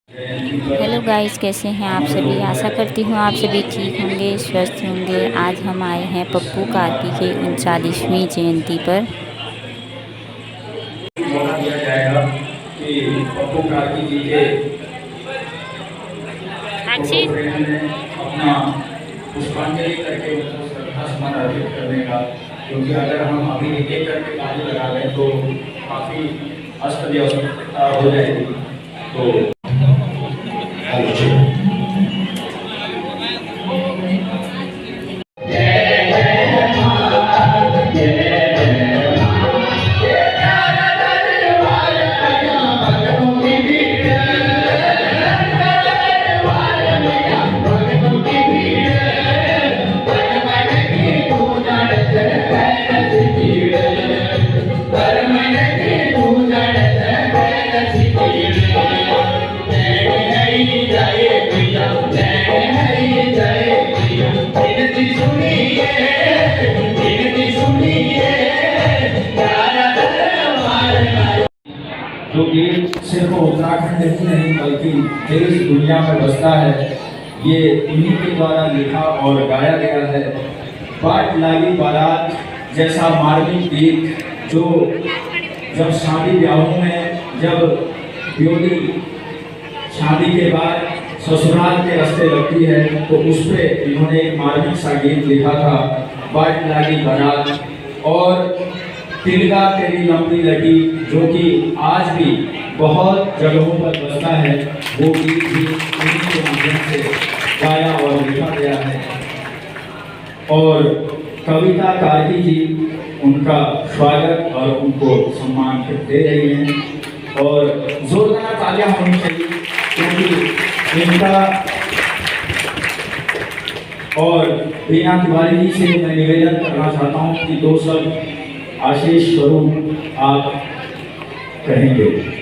Hello guys, कैसे हैं आप सभी। आशा करती हूँ आप सभी ठीक होंगे, स्वस्थ होंगे। आज हम आए हैं पप्पू कार्की के 39वीं जयंती पर। मौका दिया जाएगा कि पप्पू कार्की जी के फोटो फ्रेम में अपना पुष्पांजलि करके उनको श्रद्धा सुमन अर्पित करने का, क्योंकि अगर हम अभी एक एक करके कार्य लगा लें तो काफ़ी अस्त व्यस्तता हो जाएगी। तो जो गीत सिर्फ उत्तराखंड ही नहीं बल्कि देश दुनिया में बसता है, ये इन्हीं के द्वारा लिखा और गाया गया है। बाट लागी बारात जैसा मार्मिक गीत जो जब शादी ब्याहों में, जब ब्योली शादी के बाद ससुराल के रास्ते लगती है, तो उस पर इन्होंने एक मार्मिक सा गीत लिखा था, बाट लागी बारात। और तिलका तेरी लंबी लटी, जो कि आज भी बहुत जगहों पर बजता है, वो गीत भी उन्हीं के माध्यम से गाया और लिखा गया है। और कविता कार्की जी उनका स्वागत और उनको सम्मान दे रही हैं, और जोरदार तालियां होनी चाहिए, क्योंकि इनका और रीना तिवारी जी से मैं निवेदन करना चाहता हूँ कि दो शब्द आशीष स्वरूप आप कहेंगे।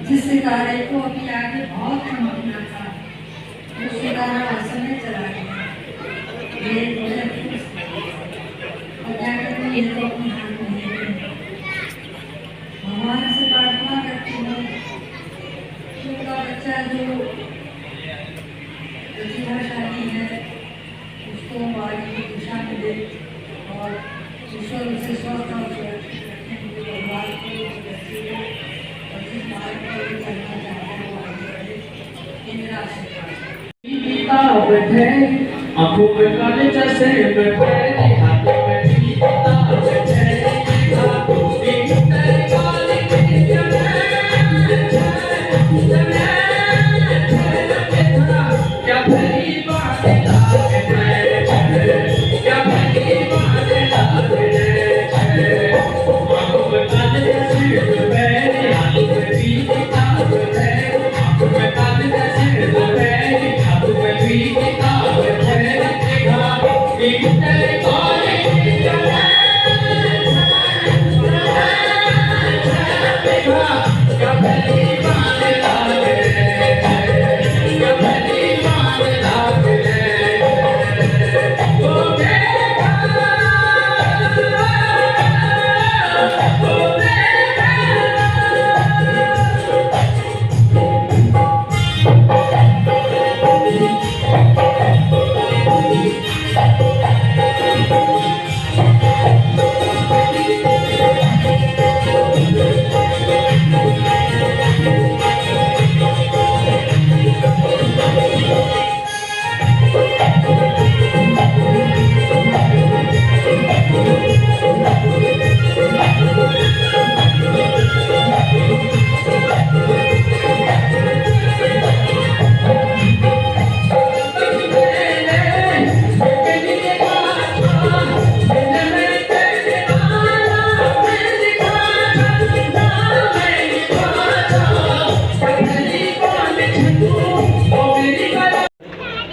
जिस सितारे को अभी आगे बहुत चमकना था, वो सितारा समय चला गया। ये क्या करें, ये तो अपने हाथ में है। भगवान से प्रार्थना करती हूँ, छोटा बच्चा जो प्रतिभाशाली है उसको आगे की दिशा में दे, और ईश्वर उसे स्वस्थ और सुरक्षित रखने के लिए भगवान को आंखों में काले जैसे बैठे, हाथों में भी किताब बैठे, क्या भली बात क्या भली बात आंखों में काले जैसे बैठे, हाथों में भी किताब बैठे, आंखों में काले जैसे बैठे, हाथों में भी किताब बैठे।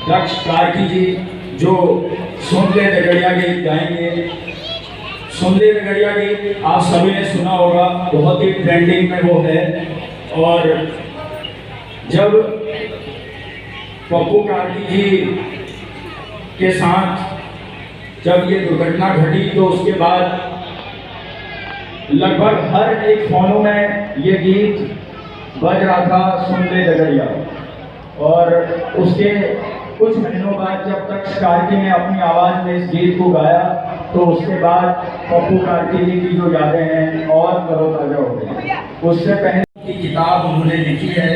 दक्ष कार्की जी जो सोनले दगड़िया गीत गाएंगे, सुन ले रगड़िया गीत आप सभी ने सुना होगा, बहुत ही ट्रेंडिंग में वो है। और जब पप्पू कार्की जी के साथ जब ये दुर्घटना घटी तो उसके बाद लगभग हर एक फोनों में ये गीत बज रहा था, सुन ले रगड़िया। और उसके कुछ महीनों बाद जब तक कार्की ने अपनी आवाज़ में इस गीत को गाया तो उसके बाद पप्पू कार्की जी की जो यादें हैं और तरोताज़ा हो गई। उससे पहले की किताब उन्होंने लिखी है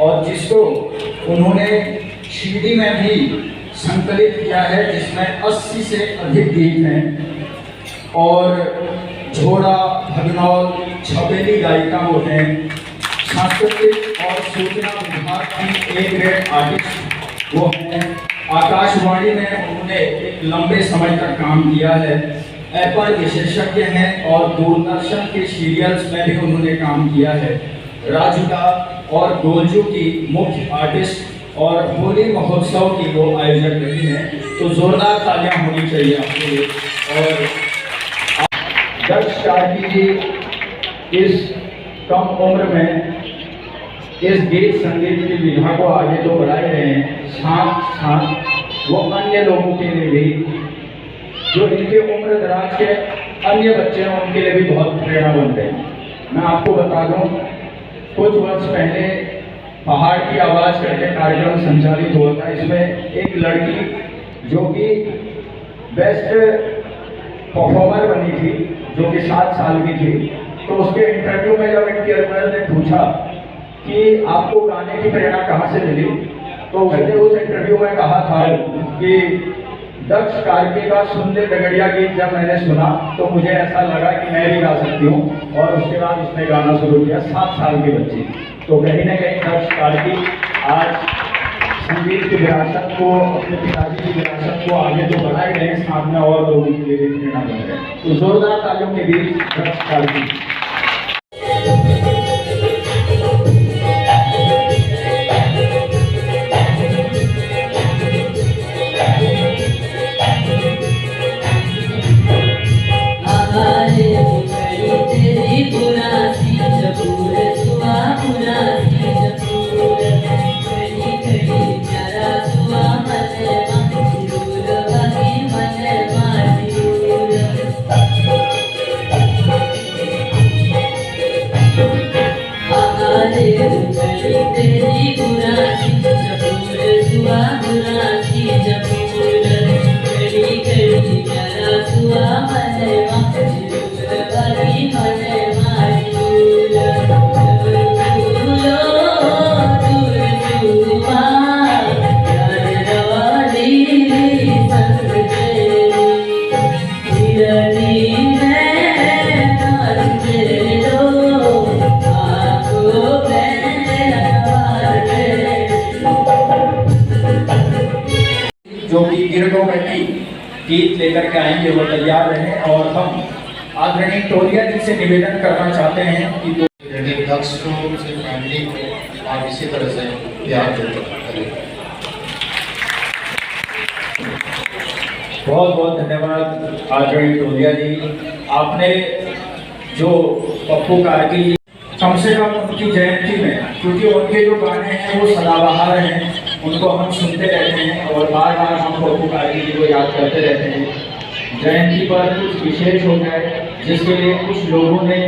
और जिसको उन्होंने सीडी में भी संकलित किया है, जिसमें 80 से अधिक गीत हैं और झोड़ा, भगनौल, छबेली गायिका वो हैं। सांस्कृतिक और सूचना विभाग की A ग्रेड आर्टिस्ट वो हैं। आकाशवाणी में उन्होंने एक लंबे समय तक काम किया है। एप्पल विशेषज्ञ हैं और दूरदर्शन के सीरियल्स में भी उन्होंने काम किया है। राजुका और गोलजू की मुख्य आर्टिस्ट और होली महोत्सव की वो आयोजक रही हैं। तो जोरदार तालियां होनी चाहिए आपके लिए। और दक्ष कार्की जी इस कम उम्र में इस गीत संगीत की विधा को आगे तो बढ़ा ही रहे हैं, साथ साथ वो अन्य लोगों के लिए भी, जो इनके उम्र दराज के अन्य बच्चे हैं, उनके लिए भी बहुत प्रेरणा बन रहे हैं। मैं आपको बता दूं, कुछ वर्ष पहले पहाड़ की आवाज़ करके कार्यक्रम संचालित हुआ था। इसमें एक लड़की जो कि बेस्ट परफॉर्मर बनी थी, जो कि 7 साल की थी, तो उसके इंटरव्यू में जब इंटरव्यूअर ने पूछा कि आपको गाने की प्रेरणा कहाँ से मिली, तो उसने उस इंटरव्यू में कहा था कि दक्ष कार्की का सुन ले रगड़िया गीत जब मैंने सुना तो मुझे ऐसा लगा कि मैं भी गा सकती हूँ। और उसके बाद उसने गाना शुरू किया, 7 साल की बच्ची। तो कहीं ना कहीं दक्ष कार्की आज संगीत की विरासत को, अपने पिताजी की विरासत को आगे तो बढ़ा ही रहे हैं, साथ में और लोगों के लिए भी प्रेरणा बन रहे हैं। तो जोरदार तालियों के बीच दक्ष कार्की। जो कि गिरडो बैठी गीत लेकर के आएंगे वो तैयार रहें। और हम आदरणीय टोलिया जी से निवेदन करना चाहते हैं कि दक्ष को, फैमिली को आप इसी तरह से प्यार देते हैं। बहुत बहुत धन्यवाद आदरणीय टोलिया जी। आपने जो पप्पू कार्की कम से कम उनकी जयंती में, क्योंकि उनके जो गाने हैं वो सदाबहार हैं, उनको हम सुनते रहते हैं और बार बार हम पप्पू कार्की जी को याद करते रहते हैं। जयंती पर कुछ विशेष हो जाए जिसके लिए कुछ लोगों ने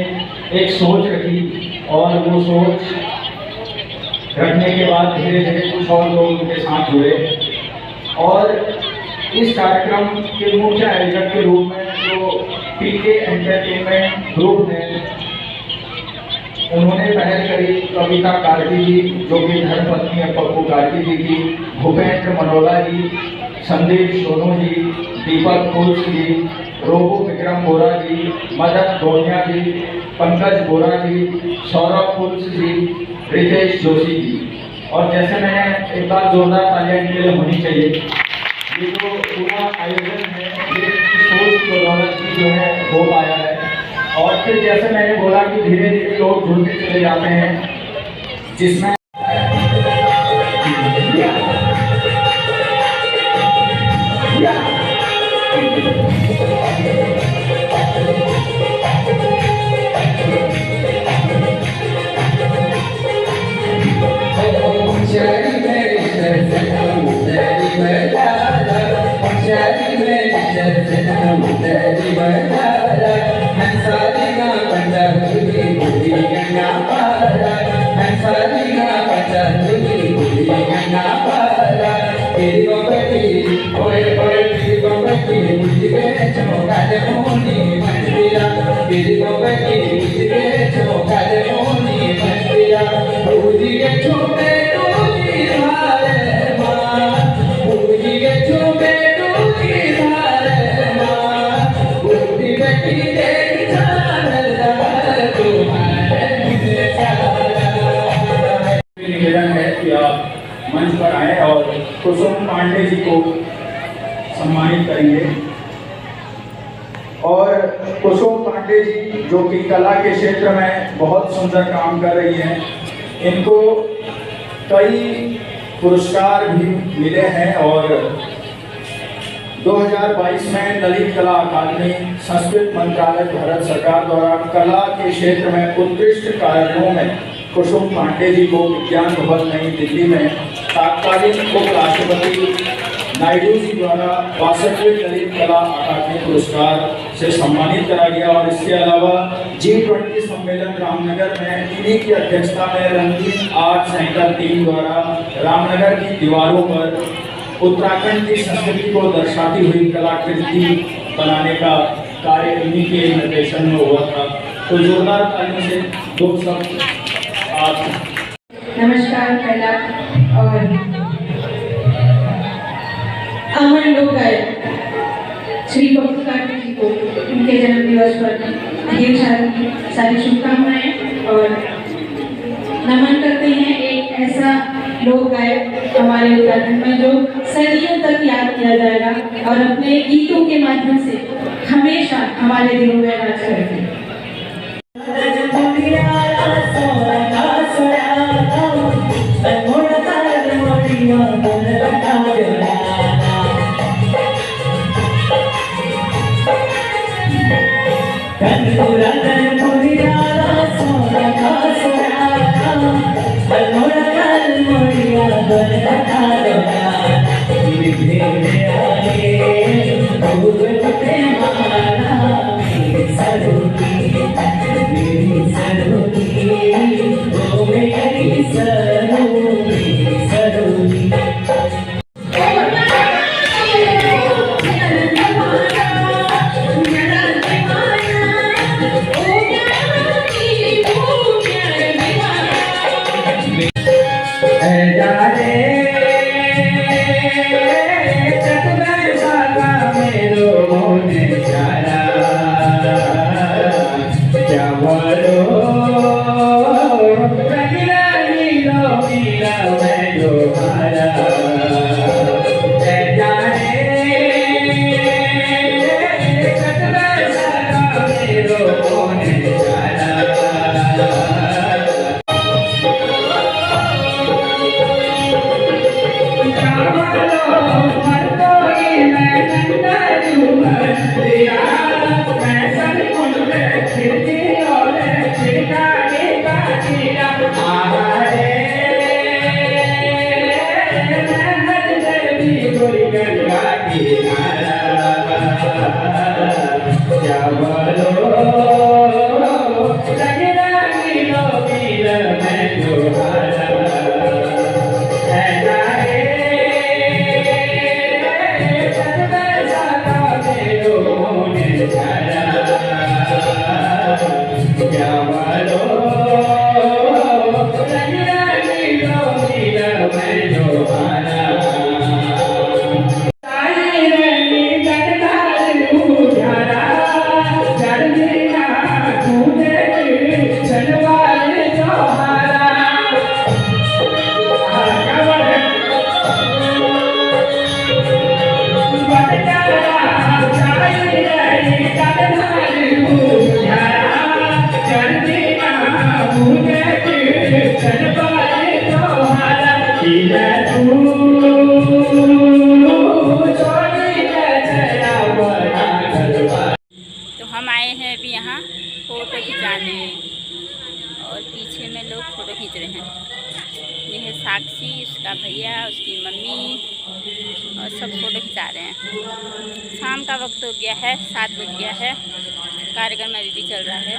एक सोच रखी और वो सोच रखने के बाद धीरे धीरे कुछ और लोग उनके साथ जुड़े और इस कार्यक्रम के मुख्य आयोजक के रूप में जो पीके एंटरटेनमेंट ग्रुप है, उन्होंने पहल करी कविता कार्की जी जो कि धर्मपत्नी है पप्पू कार्की जी की, भूपेंद्र मनोला जी, संदीप सोनू जी, दीपक फूल्स जी, रोबो विक्रम बोरा जी, मदन गोनिया जी, पंकज बोरा जी, सौरभ फूल्स जी, रितेश जोशी जी। और जैसे मैंने एक बार जोरदार तालियां इनके लिए होनी चाहिए। ये जो पूरा आयोजन है ये सोच की बदौलत की जो है हो पाया है। और फिर जैसे मैंने बोला कि धीरे धीरे लोग जुड़ते चले जाते हैं, जिसमें मेरी गोपति ओए ओए मेरी गोपति मुझके चौका दे मोनी मंदिरा मेरी गोपति मुझके चौका दे मोनी मंदिरा पूजी के छुपे टूटी धारे माँ पूजी के छुपे टूटी धारे माँ बूढ़ी बेटी देख चांदर तुम्हारे निवेदन है कि आप मंच पर आए और कुसुम पांडे जी को सम्मानित करेंगे। और कुसुम पांडे जी जो कि कला के क्षेत्र में बहुत सुंदर काम कर रही हैं, इनको कई पुरस्कार भी मिले हैं और 2022 में ललित कला अकादमी संस्कृत मंत्रालय भारत सरकार द्वारा कला के क्षेत्र में उत्कृष्ट कार्यों में कुसुम पांडे जी को विज्ञान भवन नई दिल्ली में तत्कालीन उपराष्ट्रपति नायडू जी द्वारा 62वें ललित कला अकादमी पुरस्कार से सम्मानित करा गया। और इसके अलावा G20 सम्मेलन रामनगर में इन्हीं की अध्यक्षता में रंगीन आर्ट सेंटर टीम द्वारा रामनगर की दीवारों पर उत्तराखंड की संस्कृति को दर्शाती हुई कलाकृति बनाने का कार्य इन्हीं के निर्देशन में हुआ था। तो जोरदार तालियों से दो सब आप। नमस्कार। पहला और अमर लोक गायक श्री पप्पू कार्की जी को उनके जन्म दिवस पर ढेर सारी शुभकामनाएं और नमन करते हैं। एक ऐसा लोक गायक हमारे उत्तराखंड में जो सदियों तक याद किया जाएगा और अपने गीतों के माध्यम से हमेशा हमारे दिलों में राज करेंगे। फ़ोटो खिंचाने और पीछे में लोग फ़ोटो खींच रहे हैं। ये है साक्षी, उसका भैया, उसकी मम्मी और सब फ़ोटो खिंचा रहे हैं। शाम का वक्त हो गया है, 7 बज गया है। कार्यक्रम अभी भी चल रहा है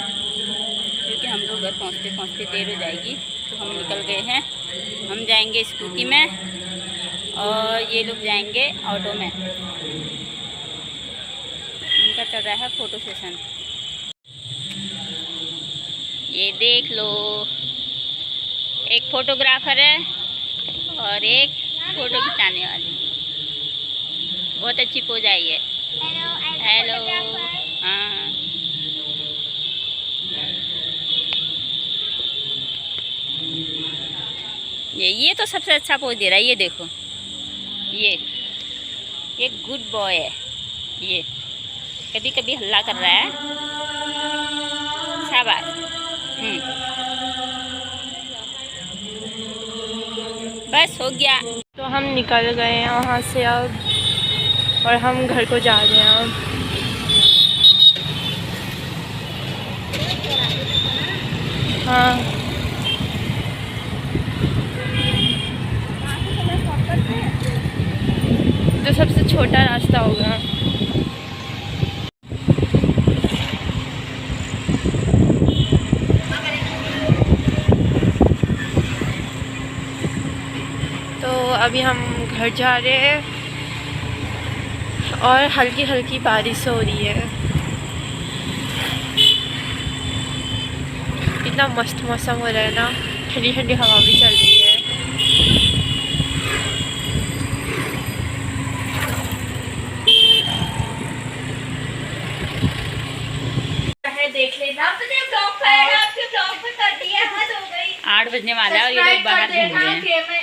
क्योंकि हम लोग घर पहुँचते पहुँचते देर हो जाएगी, तो हम निकल गए हैं। हम जाएंगे स्कूटी में और ये लोग जाएंगे ऑटो में। इनका चल रहा है फ़ोटो सेशन। ये देख लो, एक फोटोग्राफर है और एक फ़ोटो खिंचाने वाली। बहुत अच्छी पोज आई है। हेलो। हाँ, ये तो सबसे अच्छा पोज दे रहा है। ये देखो, ये गुड बॉय है। ये कभी कभी हल्ला कर रहा है। शाबाश। बस हो गया। तो हम निकल गए हैं वहाँ से अब, और हम घर को जा रहे हैं अब। हाँ, जो सबसे छोटा रास्ता होगा। तो अभी हम घर जा रहे हैं और हल्की हल्की बारिश हो रही है। इतना मस्त मौसम हो रहा है ना, ठंडी ठंडी हवा भी चल रही है। देख लेना, आपने ब्लॉग पर आपके ब्लॉग पे कर दिया, हद हो गई। 8 बजने वाला है और ये लोग बाहर घूम रहे हैं।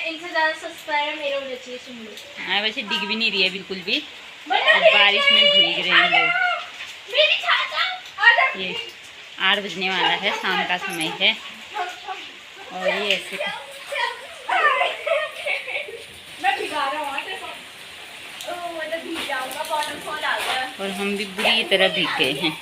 इनसे ज़्यादा सब्सक्राइबर मेरे होने चाहिए, सुन लो। हाँ, वैसे दिख भी नहीं रही है बिल्कुल भी, बारिश में भीग रहे हैं लोग। मेरी छाता ये 8 बजने वाला है, शाम का समय है और ये ऐसे मैं भिगा रहा हूँ, मैं तो भीग जाऊंगा, वाटरफॉल आ गया। और हम भी बुरी तरह भीग गए हैं।